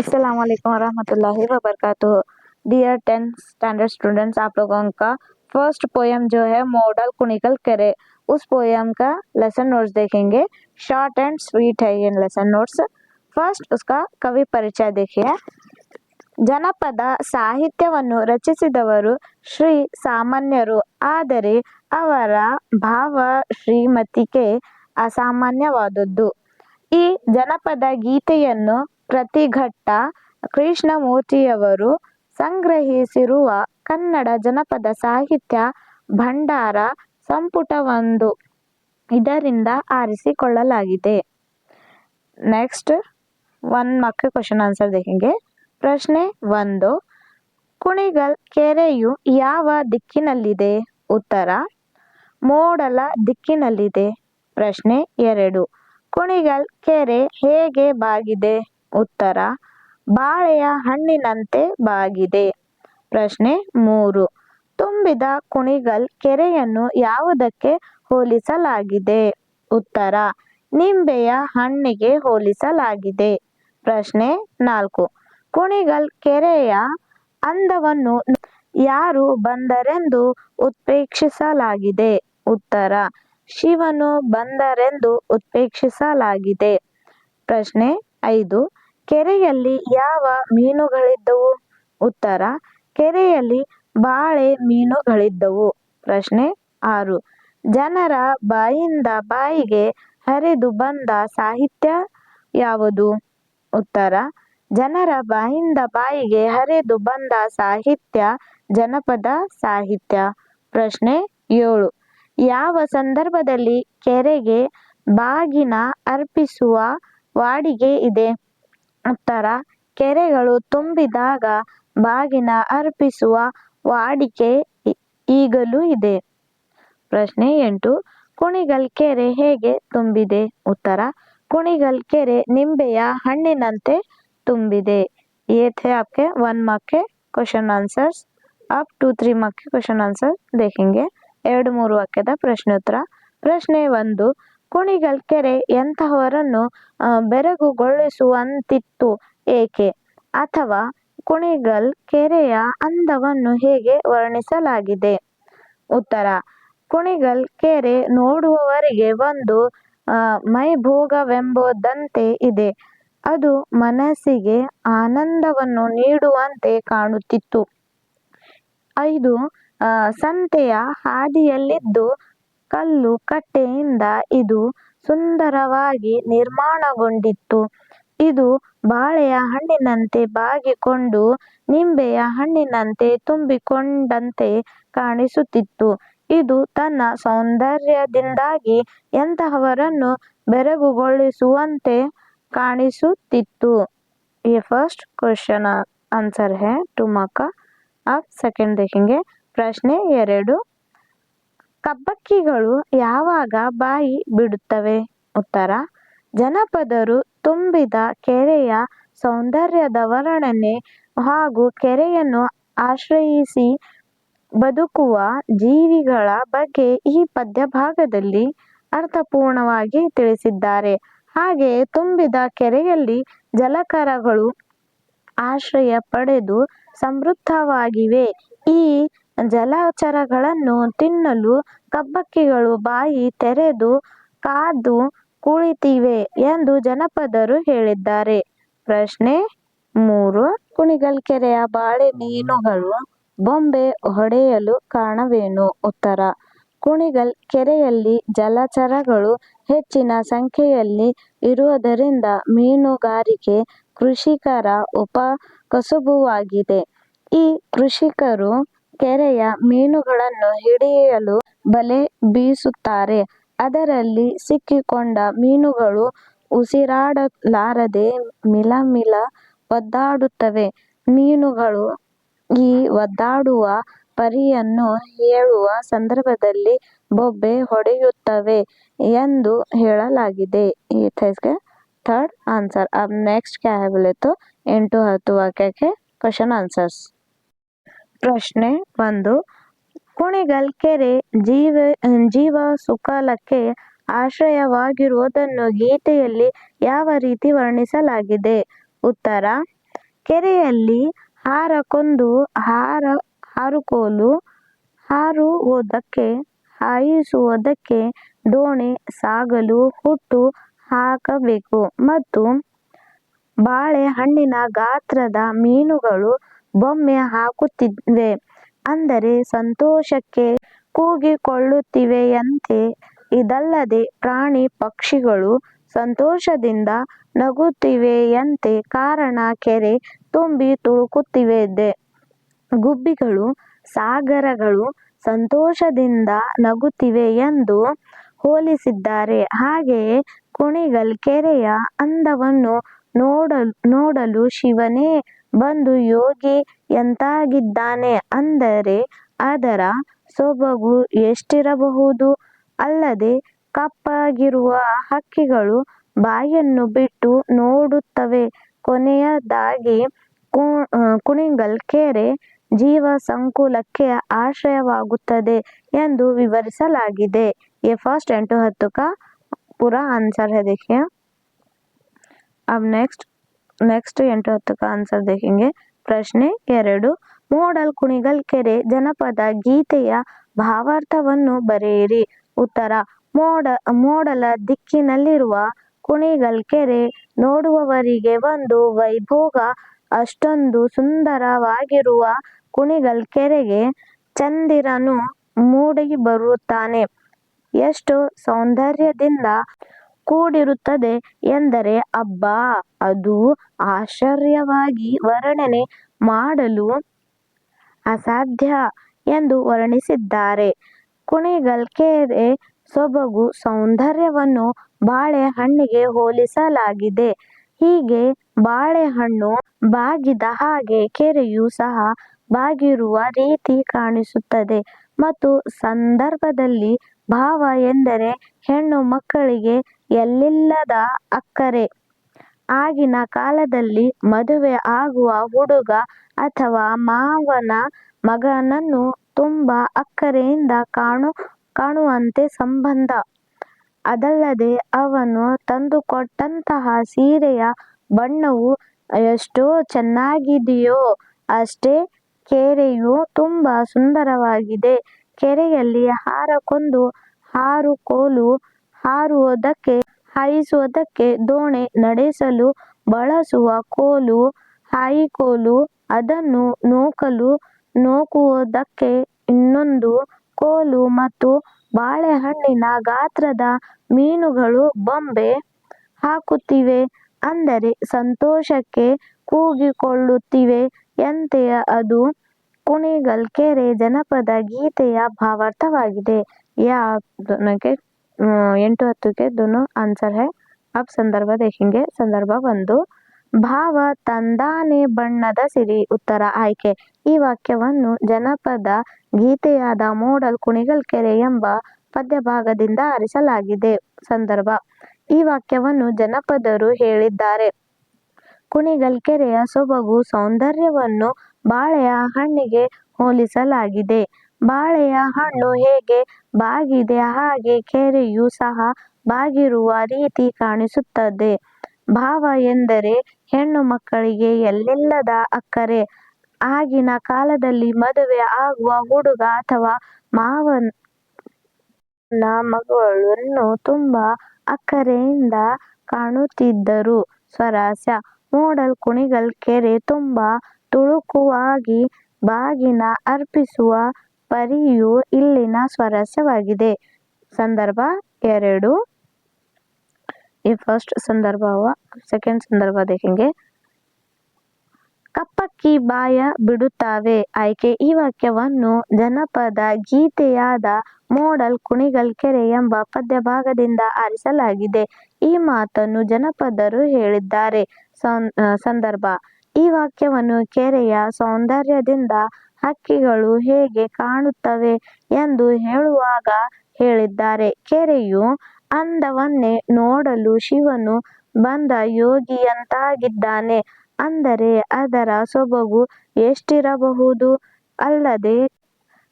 अस्सलामुअलैकुम वरहमतुल्लाहि वबरकातुहू। Dear 10th standard students, आप लोगों का फर्स्ट पोयम जो है मॉडल कुणिकल करे, उस पोयम का लेसन नोट्स देखेंगे। शॉर्ट एंड स्वीट है ये लेसन नोट्स। फर्स्ट उसका कवि परिचय देखिए। ಜನಪದ ಸಾಹಿತ್ಯವನ್ನು ರಚಿಸಿದವರು ಶ್ರೀ ಸಾಮಾನ್ಯರು, ಆದರೆ ಅವರ ಭಾವ ಶ್ರೀಮತಿಗೆ ಅಸಾಮಾನ್ಯವಾದದ್ದು. ಈ ಜನಪದ ಗೀತೆಯನ್ನು ಪ್ರತಿಘಟ್ಟ ಕೃಷ್ಣಮೂರ್ತಿಯವರು ಸಂಗ್ರಹಿಸಿರುವ ಕನ್ನಡ ಜನಪದ ಸಾಹಿತ್ಯ ಭಂಡಾರ ಸಂಪುಟ 1 ಇದರಿಂದ ಆರಿಸಿಕೊಳ್ಳಲಾಗಿದೆ. नेक्स्ट 1 मार्क के क्वेश्चन आंसर देखेंगे। ಪ್ರಶ್ನೆ 1, ಕುಣಿಗಲ್ ಕೆರೆಯು ಯಾವ ದಿಕ್ಕಿನಲ್ಲಿದೆ? ಉತ್ತರ ಮೋಡಲ ದಿಕ್ಕಿನಲ್ಲಿದೆ. ಪ್ರಶ್ನೆ 2, ಕುಣಿಗಲ್ ಕೆರೆ ಹೇಗೆ ಬಾಗಿದೆ? ಉತ್ತರ ಬಾಳೆಯ ಹಣ್ಣಿನಂತೆ ಬಾಗಿದೆ. ಪ್ರಶ್ನೆ 3, ತುಂಬಿದ ಕುಣಿಗಲ್ ಕೆರೆಯನ್ನು ಯಾವುದಕ್ಕೆ ಹೋಲಿಸಲಾಗಿದೆ? ಉತ್ತರ ನಿಂಬೆಯ ಹಣ್ಣಿಗೆ ಹೋಲಿಸಲಾಗಿದೆ. ಪ್ರಶ್ನೆ 4, ಕುಣಿಗಲ್ ಕೆರೆಯ ಅಂದವನ್ನು ಯಾರು ಬಂದರೆಂದು ಉತ್ಪ್ರೇಕ್ಷಿಸಲಾಗಿದೆ? ಉತ್ತರ ಶಿವನು ಬಂದರೆಂದು ಉತ್ಪ್ರೇಕ್ಷಿಸಲಾಗಿದೆ. ಪ್ರಶ್ನೆ 5, ಕೆರೆಯಲ್ಲಿ ಯಾವ ಮೀನುಗಳಿದ್ದವು? ಉತ್ತರ ಕೆರೆಯಲ್ಲಿ ಬಾಳೆ ಮೀನುಗಳಿದ್ದವು. ಪ್ರಶ್ನೆ 6, ಜನರ ಬಾಯಿಂದ ಬಾಯಿಗೆ ಹರಿದು ಬಂದ ಸಾಹಿತ್ಯ ಯಾವುದು? ಉತ್ತರ ಜನರ ಬಾಯಿಂದ ಬಾಯಿಗೆ ಹರಿದು ಬಂದ ಸಾಹಿತ್ಯ ಜನಪದ ಸಾಹಿತ್ಯ. ಪ್ರಶ್ನೆ 7, ಯಾವ ಸಂದರ್ಭದಲ್ಲಿ ಕೆರೆಗೆ ಬಾಗಿನ ಅರ್ಪಿಸುವ ವಾಡಿಕೆ ಇದೆ? ಉತ್ತರ ಕೆರೆಗಳು ತುಂಬಿದಾಗ ಬಾಗಿನ ಅರ್ಪಿಸುವ ವಾಡಿಕೆ ಈಗಲೂ ಇದೆ. ಪ್ರಶ್ನೆ 8, ಕುಣಿಗಲ್ ಕೆರೆ ಹೇಗೆ ತುಂಬಿದೆ? ಉತ್ತರ ಕುಣಿಗಲ್ ಕೆರೆ ನಿಂಬೆಯ ಹಣ್ಣಿನಂತೆ ತುಂಬಿದೆ. ये थे आपके 1 मार्क के क्वेश्चन आंसर्स. अब 2-3 मार्क के क्वेश्चन आंसर देखेंगे. 2-3 ವಾಕ್ಯದ ಪ್ರಶ್ನೋತ್ತರ. ಪ್ರಶ್ನೆ 1, ಕುಣಿಗಲ್ ಕೆರೆ ಎಂತಹವರನ್ನು ಬೆರಗುಗೊಳಿಸುವಂತಿತ್ತು, ಏಕೆ? ಅಥವಾ ಕುಣಿಗಲ್ ಕೆರೆಯ ಅಂದವನ್ನು ಹೇಗೆ ವರ್ಣಿಸಲಾಗಿದೆ? ಉತ್ತರ ಕುಣಿಗಲ್ ಕೆರೆ ನೋಡುವವರಿಗೆ ಒಂದು ಮೈಭೋಗವೆಂಬುದಂತೆ ಇದೆ. ಅದು ಮನಸ್ಸಿಗೆ ಆನಂದವನ್ನು ನೀಡುವಂತೆ ಕಾಣುತ್ತಿತ್ತು. 5, ಸಂತೆಯ ಹಾದಿಯಲ್ಲಿದ್ದು ಕಲ್ಲು ಕಟ್ಟೆಯಿಂದ ಇದು ಸುಂದರವಾಗಿ ನಿರ್ಮಾಣಗೊಂಡಿತ್ತು. ಇದು ಬಾಳೆಯ ಹಣ್ಣಿನಂತೆ ಬಾಗಿಕೊಂಡು ನಿಂಬೆಯ ಹಣ್ಣಿನಂತೆ ತುಂಬಿಕೊಂಡಂತೆ ಕಾಣಿಸುತ್ತಿತ್ತು. ಇದು ತನ್ನ ಸೌಂದರ್ಯದಿಂದಾಗಿ ಎಂತಹವರನ್ನು ಬೆರಗುಗೊಳಿಸುವಂತೆ ಕಾಣಿಸುತ್ತಿತ್ತು. ये फर्स्ट क्वेश्चन आंसर है 2 मार्क का. अब सेकंड देखेंगे. ಪ್ರಶ್ನೆ 2, ಕಬ್ಬಕ್ಕಿಗಳು ಯಾವಾಗ ಬಾಯಿ ಬಿಡುತ್ತವೆ? ಉತ್ತರ ಜನಪದರು ತುಂಬಿದ ಕೆರೆಯ ಸೌಂದರ್ಯದ ವರ್ಣನೆ ಹಾಗೂ ಕೆರೆಯನ್ನು ಆಶ್ರಯಿಸಿ ಬದುಕುವ ಜೀವಿಗಳ ಬಗ್ಗೆ ಈ ಪದ್ಯ ಭಾಗದಲ್ಲಿ ಅರ್ಥಪೂರ್ಣವಾಗಿ ತಿಳಿಸಿದ್ದಾರೆ. ಹಾಗೆಯೇ ತುಂಬಿದ ಕೆರೆಯಲ್ಲಿ ಜಲಚರಗಳು ಆಶ್ರಯ ಪಡೆದು ಸಮೃದ್ಧವಾಗಿವೆ. ಈ ಜಲಚರಗಳನ್ನು ತಿನ್ನಲು ಕಬ್ಬಕ್ಕಿಗಳು ಬಾಯಿ ತೆರೆದು ಕಾದು ಕುಳಿತಿವೆ ಎಂದು ಜನಪದರು ಹೇಳಿದ್ದಾರೆ. ಪ್ರಶ್ನೆ 3, ಕುಣಿಗಲ್ ಕೆರೆಯ ಬಾಳೆ ಮೀನುಗಳು ಬೊಂಬೆ ಹೊಡೆಯಲು ಕಾರಣವೇನು? ಉತ್ತರ ಕುಣಿಗಲ್ ಕೆರೆಯಲ್ಲಿ ಜಲಚರಗಳು ಹೆಚ್ಚಿನ ಸಂಖ್ಯೆಯಲ್ಲಿ ಇರುವುದರಿಂದ ಮೀನುಗಾರಿಕೆ ಕೃಷಿಕರ ಉಪಕಸುಬಾಗಿದೆ. ಈ ಕೃಷಿಕರು ಕೆರೆಯ ಮೀನುಗಳನ್ನು ಹಿಡಿಯಲು ಬಲೆ ಬೀಸುತ್ತಾರೆ. ಅದರಲ್ಲಿ ಸಿಕ್ಕಿಕೊಂಡ ಮೀನುಗಳು ಉಸಿರಾಡಲಾರದೆ ಮಿಲಮಿಲ ಒದ್ದಾಡುತ್ತವೆ. ಮೀನುಗಳು ಈ ಒದ್ದಾಡುವ ಪರಿಯನ್ನು ಹೇಳುವ ಸಂದರ್ಭದಲ್ಲಿ ಬೊಬ್ಬೆ ಹೊಡೆಯುತ್ತವೆ ಎಂದು ಹೇಳಲಾಗಿದೆ. ये था इसका थर्ड आंसर. अब नेक्स्ट क्या है बोले तो 8-10 वाक्य के क्वेश्चन आंसर्स. ಪ್ರಶ್ನೆ 1, ಕುಣಿಗಲ್ ಕೆರೆ ಜೀವ ಸುಕಲಕ್ಕೆ ಆಶ್ರಯವಾಗಿರುವುದನ್ನು ಗೀತೆಯಲ್ಲಿ ಯಾವ ರೀತಿ ವರ್ಣಿಸಲಾಗಿದೆ? ಉತ್ತರ ಕೆರೆಯಲ್ಲಿ ಹಾರಕ್ಕೊಂದು ಹಾರುಕೋಲು, ಹಾರುವುದಕ್ಕೆ ಹಾಯಿಸುವುದಕ್ಕೆ ದೋಣಿ, ಸಾಗಲು ಹುಟ್ಟು ಹಾಕಬೇಕು ಮತ್ತು ಬಾಳೆಹಣ್ಣಿನ ಗಾತ್ರದ ಮೀನುಗಳು ಬೊಮ್ಮೆ ಹಾಕುತ್ತಿವೆ ಅಂದರೆ ಸಂತೋಷಕ್ಕೆ ಕೂಗಿಕೊಳ್ಳುತ್ತಿವೆಯಂತೆ. ಇದಲ್ಲದೆ ಪ್ರಾಣಿ ಪಕ್ಷಿಗಳು ಸಂತೋಷದಿಂದ ನಗುತ್ತಿವೆಯಂತೆ, ಕಾರಣ ಕೆರೆ ತುಂಬಿ ತುಳುಕುತ್ತಿದೆ. ಗುಬ್ಬಿಗಳು ಸಾಗರಗಳು ಸಂತೋಷದಿಂದ ನಗುತ್ತಿವೆ ಎಂದು ಹೋಲಿಸಿದ್ದಾರೆ. ಹಾಗೆಯೇ ಕುಣಿಗಲ್ ಕೆರೆಯ ಅಂದವನ್ನು ನೋಡಲು ಶಿವನೇ ಬಂದು ಯೋಗಿಯಂತಾಗಿದ್ದಾನೆ ಅಂದರೆ ಅದರ ಸೊಬಗು ಎಷ್ಟಿರಬಹುದು. ಅಲ್ಲದೆ ಕಪ್ಪಾಗಿರುವ ಹಕ್ಕಿಗಳು ಬಾಯನ್ನು ಬಿಟ್ಟು ನೋಡುತ್ತವೆ. ಕೊನೆಯದಾಗಿ ಕುಣಿಗಲ್ ಕೆರೆ ಜೀವಸಂಕುಲಕ್ಕೆ ಆಶ್ರಯವಾಗುತ್ತದೆ ಎಂದು ವಿವರಿಸಲಾಗಿದೆ. ये फर्स्ट 8-10 का पूरा आंसर है. देखिए अब नेक्स्ट 8-10 का आंसर देखेंगे. ಪ್ರಶ್ನೆ 2, ಮೋಡಲ್ ಕುಣಿಗಲ್ ಕೆರೆ ಜನಪದ ಗೀತೆಯ ಭಾವಾರ್ಥವನ್ನು ಬರೆಯಿರಿ. ಉತ್ತರ: ಮೋಡಲ ದಿಕ್ಕಿನಲ್ಲಿರುವ ಕುಣಿಗಲ್ ಕೆರೆ ನೋಡುವವರಿಗೆ ಒಂದು ವೈಭೋಗ. ಅಷ್ಟೊಂದು ಸುಂದರವಾಗಿರುವ ಕುಣಿಗಲ್ ಕೆರೆಗೆ ಚಂದಿರನು ಮೂಡಿಬರುತ್ತಾನೆ. ಎಷ್ಟು ಸೌಂದರ್ಯದಿಂದ ಕೂಡಿರುತ್ತದೆ ಎಂದರೆ ಅಬ್ಬಾ, ಅದು ಆಶ್ಚರ್ಯವಾಗಿ ವರ್ಣನೆ ಮಾಡಲು ಅಸಾಧ್ಯ ಎಂದು ವರ್ಣಿಸಿದ್ದಾರೆ. ಕುಣಿಗಲ್ ಕೆರೆ ಸೊಬಗು ಸೌಂದರ್ಯವನ್ನು ಬಾಳೆಹಣ್ಣಿಗೆ ಹೋಲಿಸಲಾಗಿದೆ. ಹೀಗೆ ಬಾಳೆಹಣ್ಣು ಬಾಗಿದ ಹಾಗೆ ಕೆರೆಯೂ ಸಹ ಬಾಗಿರುವ ರೀತಿ ಕಾಣಿಸುತ್ತದೆ. ಮತ್ತು ಸಂದರ್ಭದಲ್ಲಿ ಭಾವ ಎಂದರೆ ಹೆಣ್ಣು ಮಕ್ಕಳಿಗೆ ಎಲ್ಲಿಲ್ಲದ ಅಕ್ಕರೆ. ಆಗಿನ ಕಾಲದಲ್ಲಿ ಮದುವೆ ಆಗುವ ಹುಡುಗ ಅಥವಾ ಮಾವನ ಮಗನನ್ನು ತುಂಬ ಅಕ್ಕರೆಯಿಂದ ಕಾಣುವಂತೆ ಸಂಬಂಧ. ಅದಲ್ಲದೆ ಅವನು ತಂದುಕೊಟ್ಟಂತಹ ಸೀರೆಯ ಬಣ್ಣವು ಎಷ್ಟು ಚೆನ್ನಾಗಿದೆಯೋ ಅಷ್ಟೇ ಕೆರೆಯೂ ತುಂಬ ಸುಂದರವಾಗಿದೆ. ಕೆರೆಯಲ್ಲಿ ಹಾರಕ್ಕೊಂದು ಹಾರುಕೋಲು, ಹಾರುವುದಕ್ಕೆ ಹಾಯಿಸುವುದಕ್ಕೆ ದೋಣಿ, ನಡೆಸಲು ಬಳಸುವ ಕೋಲು ಹಾಯಿಕೋಲು, ಅದನ್ನು ನೂಕುವುದಕ್ಕೆ ಇನ್ನೊಂದು ಕೋಲು ಮತ್ತು ಬಾಳೆಹಣ್ಣಿನ ಗಾತ್ರದ ಮೀನುಗಳು ಬೊಮ್ಮೆ ಹಾಕುತ್ತಿವೆ ಅಂದರೆ ಸಂತೋಷಕ್ಕೆ ಕೂಗಿಕೊಳ್ಳುತ್ತಿವೆ ಯಂತೆ. ಅದು ಕುಣಿಗಲ್ ಕೆರೆ ಜನಪದ ಗೀತೆಯ ಭಾವಾರ್ಥವಾಗಿದೆ. या 8-10 के दोनों आंसर है. अब संदर्भ देखेंगे. ಸಂದರ್ಭ 1, ಭಾವ ತಂದಾನೆ ಬಣ್ಣದ ಸಿರಿ. ಉತ್ತರ ಆಯ್ಕೆ. ಈ ವಾಕ್ಯವನ್ನು ಜನಪದ ಗೀತೆಯಾದ ಮೋಡಲ್ ಕುಣಿಗಲ್ ಕೆರೆ ಎಂಬ ಪದ್ಯಭಾಗದಿಂದ ಆರಿಸಲಾಗಿದೆ. ಸಂದರ್ಭ: ಈ ವಾಕ್ಯವನ್ನು ಜನಪದರು ಹೇಳಿದ್ದಾರೆ. ಕುಣಿಗಲ್ ಕೆರೆಯ ಸೊಬಗು ಸೌಂದರ್ಯವನ್ನು ಬಾಳೆಯ ಹಣ್ಣಿಗೆ ಹೋಲಿಸಲಾಗಿದೆ. ಬಾಳೆಯ ಹಣ್ಣು ಹೇಗೆ ಬಾಗಿದೆ ಹಾಗೆ ಕೆರೆಯೂ ಸಹ ಬಾಗಿರುವ ರೀತಿ ಕಾಣಿಸುತ್ತದೆ. ಭಾವ ಎಂದರೆ ಹೆಣ್ಣು ಮಕ್ಕಳಿಗೆ ಎಲ್ಲಿಲ್ಲದ ಅಕ್ಕರೆ. ಆಗಿನ ಕಾಲದಲ್ಲಿ ಮದುವೆ ಆಗುವ ಹುಡುಗ ಅಥವಾ ಮಾವನ ಮಗಳನ್ನು ತುಂಬ ಅಕ್ಕರೆಯಿಂದ ಕಾಣುತ್ತಿದ್ದರು. ಸ್ವರಸ್ಯ: ಮೋಡಲ್ ಕುಣಿಗಲ್ ಕೆರೆ ತುಂಬ ತುಳುಕುವಾಗಿ ಬಾಗಿನ ಅರ್ಪಿಸುವ ಪರಿಯು ಇಲ್ಲಿನ ಸ್ವರಸ್ಯವಾಗಿದೆ. संदर्भ 2, ये फर्स्ट संदर्भ हुआ. सेकंड संदर्भ देखेंगे. ಕಪ್ಪಕ್ಕಿ ಬಾಯ ಬಿಡುತ್ತವೆ. ಆಯ್ಕೆ. ಈ ವಾಕ್ಯವನ್ನು ಜನಪದ ಗೀತೆಯಾದ ಮೋಡಲ್ ಕುಣಿಗಲ್ ಕೆರೆ ಎಂಬ ಪದ್ಯಭಾಗದಿಂದ ಆರಿಸಲಾಗಿದೆ. ಈ ಮಾತನ್ನು ಜನಪದರು ಹೇಳಿದ್ದಾರೆ. ಸಂದರ್ಭ: ಈ ವಾಕ್ಯವನ್ನು ಕೆರೆಯ ಸೌಂದರ್ಯದಿಂದ ಹಕ್ಕಿಗಳು ಹೇಗೆ ಕಾಣುತ್ತವೆ ಎಂದು ಹೇಳುವಾಗ ಹೇಳಿದ್ದಾರೆ. ಕೆರೆಯ ಅಂದವನ್ನೇ ನೋಡಲು ಶಿವನು ಬಂದ ಯೋಗಿಯಂತಾಗಿದ್ದಾನೆ ಅಂದರೆ ಅದರ ಸೊಬಗು ಎಷ್ಟಿರಬಹುದು. ಅಲ್ಲದೆ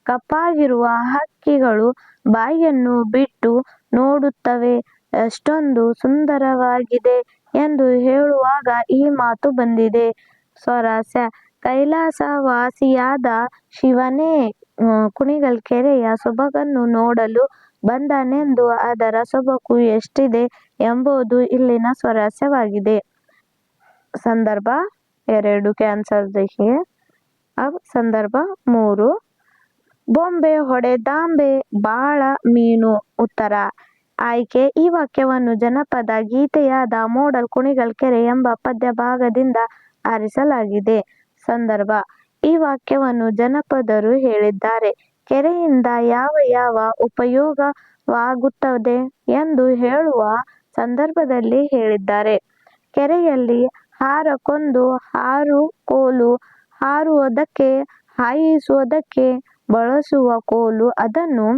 ಕಪ್ಪಾಗಿರುವ ಹಕ್ಕಿಗಳು ಬಾಯನ್ನು ಬಿಟ್ಟು ನೋಡುತ್ತವೆ. ಎಷ್ಟೊಂದು ಸುಂದರವಾಗಿದೆ ಎಂದು ಹೇಳುವಾಗ ಈ ಮಾತು ಬಂದಿದೆ. ಸ್ವರಾಸ್ಯ ಕೈಲಾಸವಾಸಿಯಾದ ಶಿವನೇ ಕುಣಿಗಲ್ ಕೆರೆಯ ಸೊಬಗನ್ನು ನೋಡಲು ಬಂದನೆಂದು ಅದರ ಸೊಬಗು ಎಷ್ಟಿದೆ ಎಂಬುದು ಇಲ್ಲಿನ ಸ್ವರಾಸ್ಯವಾಗಿದೆ. ಸಂದರ್ಭ 2 ಕ್ಯಾನ್ಸರ್ देखिए. अब ಸಂದರ್ಭ 3 ಬೊಂಬೆ ಹೊಡೆದಾಂಬೆ ಬಾಳ ಮೀನು. ಉತ್ತರ ಆಯ್ಕೆ ಈ ವಾಕ್ಯವನ್ನು ಜನಪದ ಗೀತೆಯಾದ ಮೋಡಲ್ ಕುಣಿಗಲ್ ಕೆರೆ ಎಂಬ ಪದ್ಯ ಭಾಗದಿಂದ ಆರಿಸಲಾಗಿದೆ. ಸಂದರ್ಭ ಈ ವಾಕ್ಯವನ್ನು ಜನಪದರು ಹೇಳಿದ್ದಾರೆ. ಕೆರೆಯಿಂದ ಯಾವ ಯಾವ ಉಪಯೋಗವಾಗುತ್ತದೆ ಎಂದು ಹೇಳುವ ಸಂದರ್ಭದಲ್ಲಿ ಹೇಳಿದ್ದಾರೆ. ಕೆರೆಯಲ್ಲಿ ಹಾರಕ್ಕೊಂದು ಹಾರುಕೋಲು, ಹಾರುವುದಕ್ಕೆ ಹಾಯಿಸುವುದಕ್ಕೆ ಬಳಸುವ ಕೋಲು, ಅದನ್ನು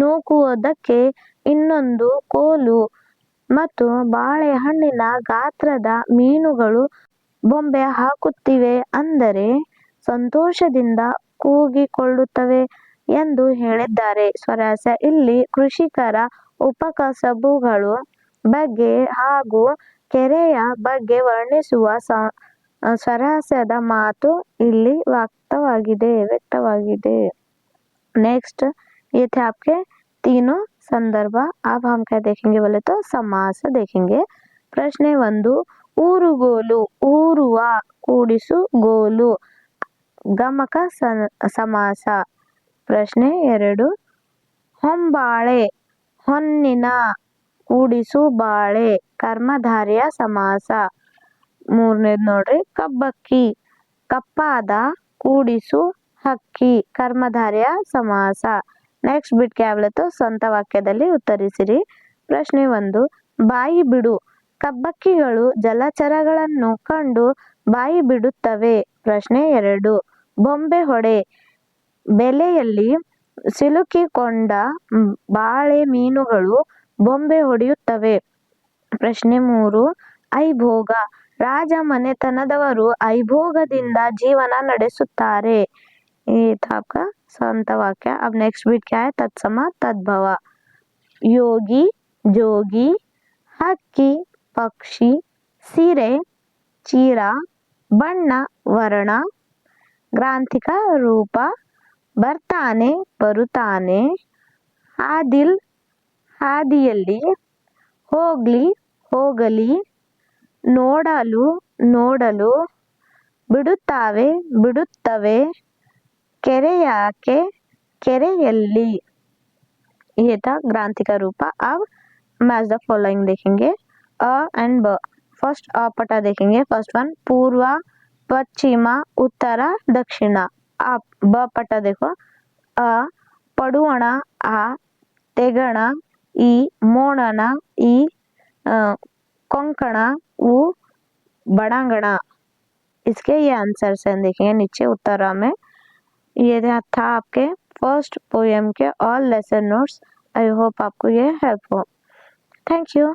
ನೂಕುವುದಕ್ಕೆ ಇನ್ನೊಂದು ಕೋಲು ಮತ್ತು ಬಾಳೆಹಣ್ಣಿನ ಗಾತ್ರದ ಮೀನುಗಳು ಬೊಂಬೆ ಹಾಕುತ್ತಿವೆ ಅಂದರೆ ಸಂತೋಷದಿಂದ ಕೂಗಿಕೊಳ್ಳುತ್ತವೆ ಎಂದು ಹೇಳಿದ್ದಾರೆ. ಸ್ವರಾಸ್ಯ ಇಲ್ಲಿ ಕೃಷಿಕರ ಉಪಕಸಬುಗಳ ಬಗ್ಗೆ ಹಾಗೂ ಕೆರೆಯ ಬಗ್ಗೆ ವರ್ಣಿಸುವ ಸ್ವರಾಸ್ಯದ ಮಾತು ಇಲ್ಲಿ ವ್ಯಕ್ತವಾಗಿದೆ. नेक्स्ट ये थे आपके तीनों संदर्भ. अब हम क्या देखेंगे बोले तो समास देखेंगे. प्रश्न 1 ಊರುಗೋಲು ಊರುವ ಕೂಡಿಸು ಗೋಲು ಗಮಕ ಸಮಾಸ. ಪ್ರಶ್ನೆ 2 ಹೊಂಬಾಳೆ ಹೊನ್ನಿನ ಕೂಡಿಸು ಬಾಳೆ ಕರ್ಮಧಾರ್ಯ ಸಮಾಸ. 3ನೇದು ನೋಡ್ರಿ ಕಬ್ಬಕ್ಕಿ ಕಪ್ಪಾದ ಕೂಡಿಸು ಹಕ್ಕಿ ಕರ್ಮಧಾರ್ಯ ಸಮಾಸ. ನೆಕ್ಸ್ಟ್ ಬಿಟ್ ಕ್ಯಾಬ್ಲತ್ತು ಸ್ವಂತ ವಾಕ್ಯದಲ್ಲಿ ಉತ್ತರಿಸಿರಿ. ಪ್ರಶ್ನೆ 1 ಬಾಯಿ ಬಿಡು ಕಬ್ಬಕ್ಕಿಗಳು ಜಲಚರಗಳನ್ನು ಕಂಡು ಬಾಯಿ ಬಿಡುತ್ತವೆ. ಪ್ರಶ್ನೆ 2 ಬೊಂಬೆ ಹೊಡೆ ಬೆಲೆಯಲ್ಲಿ ಸಿಲುಕಿಕೊಂಡ ಬಾಳೆ ಮೀನುಗಳು ಬೊಂಬೆ ಹೊಡೆಯುತ್ತವೆ. ಪ್ರಶ್ನೆ 3 ಐಭೋಗ ರಾಜ ಮನೆತನದವರು ಐಭೋಗದಿಂದ ಜೀವನ ನಡೆಸುತ್ತಾರೆ. ये था आपका संत वाक्य. अब नेक्स्ट बीट क्या है तत्सम तद्भव. योगी जोगी हक्की पक्षी सीरे चीरा ಬಣ್ಣ ವರ್ಣ ಗ್ರಾಂಥಿಕ ರೂಪ ಬರ್ತಾನೆ ಬರುತ್ತಾನೆ ಆದಿಲ್ ಹಾದಿಯಲ್ಲಿ ಹೋಗ್ಲಿ ಹೋಗಲಿ ನೋಡಲು ನೋಡಲು ಬಿಡುತ್ತಾವೆ ಬಿಡುತ್ತವೆ ಕೆರೆಯಾಕೆ ಕೆರೆಯಲ್ಲಿ. ये था ग्रांथिका रूपा. अब मैच द फॉलोइंग देखेंगे. अ एंड ब. फर्स्ट अ पटा देखेंगे. फर्स्ट वन पूर्व पश्चिम उत्तर दक्षिण. आप ब पटा देखो. अ पडुवण आ तेगण ई मोणन ई कोंकण उ बड़ांगण. इसके ये आंसर्स हैं देखेंगे नीचे उत्तर में. ये था आपके फर्स्ट पोएम के all lesson notes. I hope आपको ये हेल्प हो. Thank you.